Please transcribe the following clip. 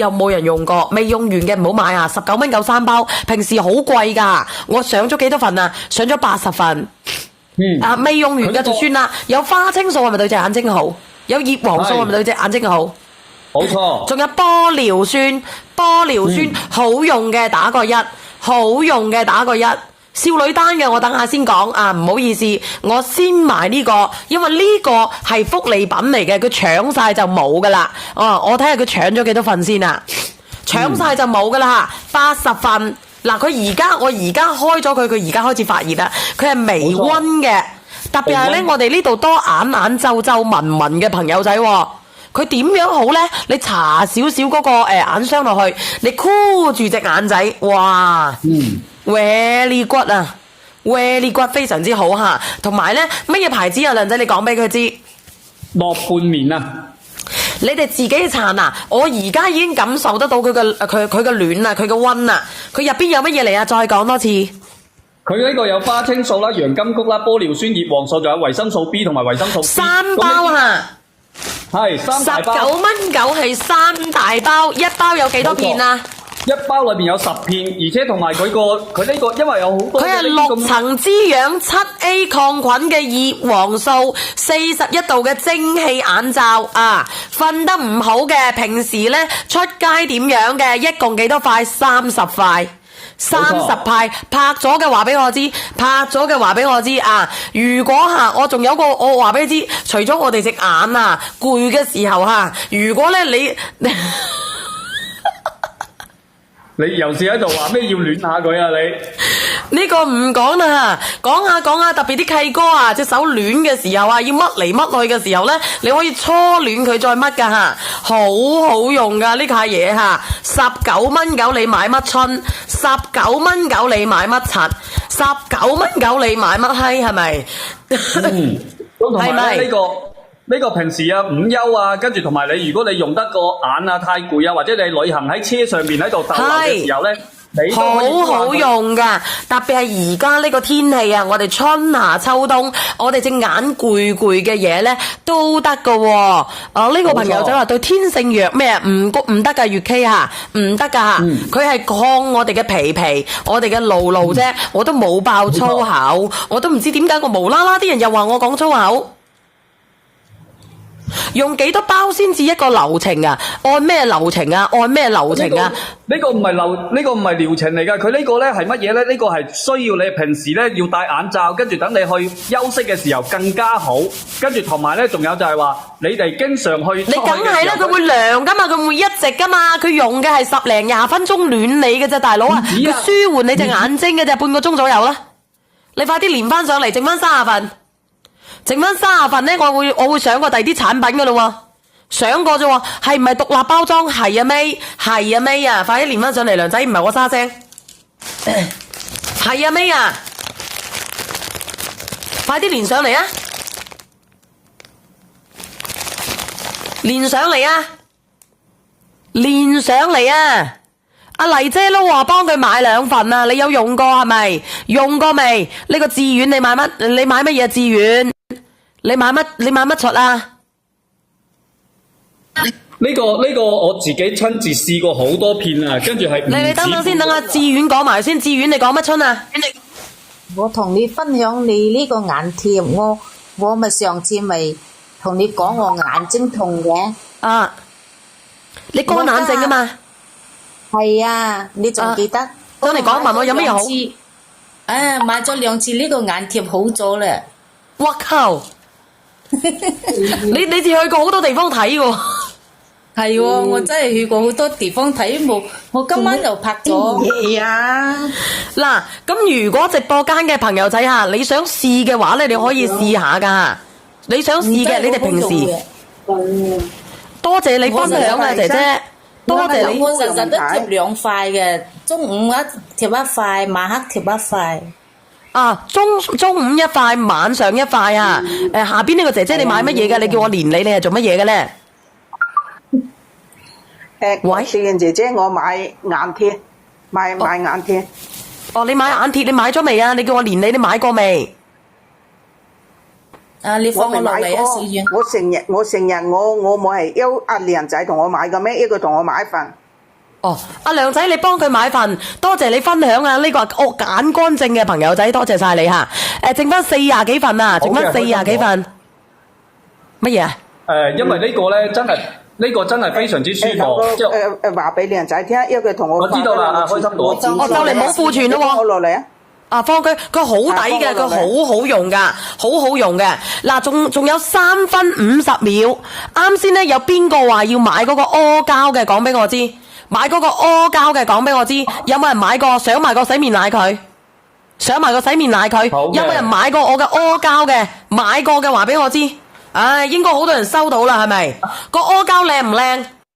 又冇人用過，未用完嘅唔好買啊！19蚊夠3包，平時好貴㗎。我上咗幾多份啊？上咗80份。未用完嘅就算啦。有花青素係咪對隻眼睛好？有葉黃素係咪對隻眼睛好？冇錯。仲有玻尿酸，好用嘅打個1，好用嘅打個1。少女丹嘅我等下先講啊，唔好意思，我先買呢個，因為呢個係福利品嚟嘅，佢搶晒就冇噶啦。我睇下佢搶咗幾多份先啊，搶晒就冇噶啦，80份。嗱，我而家開咗佢而家開始發熱啦，佢係微溫嘅，特別係咧我哋呢度多眼皺皺紋嘅朋友仔，佢點樣好咧？你搽少少嗰個眼霜落去，你箍住隻眼仔，哇！very good 啊 ，very good 非常之好吓。同埋咧，乜嘢牌子啊？靚仔，你講俾佢知。諾半棉啊！你哋自己搽啊！我而家已經感受得到佢嘅暖啊，佢嘅溫啊，佢入邊有乜嘢嚟啊？再講多次。佢呢個有花青素啦、洋甘菊啦、玻尿酸、葉黃素，仲有維生素 B 同埋維生素 C。3包啊！係3大包。19蚊9係3大包，一包有幾多片啊？一包裏邊有10片，而且同埋佢呢個，因為有好多。佢係6層滋養7A 抗菌嘅葉黃素，41度嘅蒸汽眼罩啊！瞓得唔好嘅，平時咧出街點樣嘅？一共幾多塊？30塊。30塊拍咗嘅話俾我知，啊！如果我仲有個我話俾你知，除咗我哋隻眼啊攰嘅時候如果咧你又是喺度話咩要暖下佢啊你？呢個唔講啦，講下特別啲契哥啊，隻手暖嘅時候要乜嚟乜去嘅時候咧，你可以搓暖佢再乜噶好好用噶呢下嘢19蚊9你買乜春？19蚊9你買乜柒？19蚊9你買乜閪係咪？同埋咧呢個平時午休啊，跟住同埋你如果你用得個眼太攰啊，或者你旅行喺車上面喺度逗留嘅時候咧，你都可以好好用噶，特別係而家呢個天氣啊，我哋春夏秋冬，我哋隻眼攰嘅嘢咧都得噶。呢個朋友仔話對天性弱咩唔得噶，月 K 唔得噶佢係抗我哋嘅皮，我哋嘅路啫，我都冇爆粗口，我都唔知點解我無啦啦啲人又話我講粗口。用幾多包先至一個流程啊？按咩流程啊？呢個唔係療程嚟㗎，佢呢個咧係乜嘢咧？呢個係需要你平時咧要戴眼罩，跟住等你去休息嘅時候更加好。跟住同埋咧，仲有就係話你哋經常去。你梗係啦，佢會涼㗎嘛，佢會一直㗎嘛，佢用嘅係10零20分鐘暖你嘅啫，大佬啊！佢舒緩你隻眼睛嘅啫，半個鐘左右啦。你快啲連翻上嚟，剩翻30份。剩翻30份咧，我會上過第啲產品噶咯，上過啫喎，係唔係獨立包裝？係啊May 啊，快啲連翻上嚟，梁仔唔係我沙聲，係啊May啊，快啲連上嚟啊，連上嚟啊！阿麗姐都話幫佢買2份啊，你有用過係咪？用過未？呢個志遠你買乜？你買乜嘢志遠？你買乜出啊？呢個我自己親自試過好多片啊，跟住係你等先，等阿志遠講埋先。志遠你講乜春啊？我同你分享你呢個眼貼，我咪上次咪同你講我眼睛痛嘅。啊，你乾眼症㗎嘛？係啊，你仲記得？咁你講問我有咩好？買咗2次呢個眼貼好咗啦。哇靠！你去過好多地方睇喎。係喎，我真係去過好多地方睇冇。我今晚又拍咗嘢啊！嗱，咁如果直播間嘅朋友仔你想試嘅話咧，你可以試下㗎。你想試嘅，你哋平時多謝你分享啊，姐姐。多謝你。我日日都貼2塊嘅，中午貼一塊，晚黑貼一塊。中午一塊，晚上一塊啊！下邊呢個姐姐你買乜嘢㗎？你叫我連你係做乜嘢嘅咧？喂，少燕姐姐，我買眼貼，買眼貼。你買眼貼，你買咗未啊？你叫我連你買過未？你放我落嚟啊，少燕。我成日我冇係阿靚仔同我買嘅咩？一個同我買一份。哦，阿梁仔，你幫佢買份，多謝你分享啊！呢個眼乾淨嘅朋友仔，多謝晒你吓。剩翻40幾份啊，剩翻40幾份。乜嘢啊？因為呢個咧真係非常之舒服。話俾靚仔聽，因為佢同我我知道啦，開心到我知。就嚟冇庫存咯喎。我落嚟啊！啊，放佢好抵嘅，佢好好用噶，好好用嘅。嗱，仲有3分50秒。啱先咧，有邊個話要買嗰個阿膠嘅？講俾我知。買嗰個阿膠嘅，講俾我知。有冇人買過？想買個洗面奶佢？想買個洗面奶佢？有冇人買過我嘅阿膠嘅？買過嘅話俾我知。唉，應該好多人收到啦，係咪？個阿膠靚唔靚？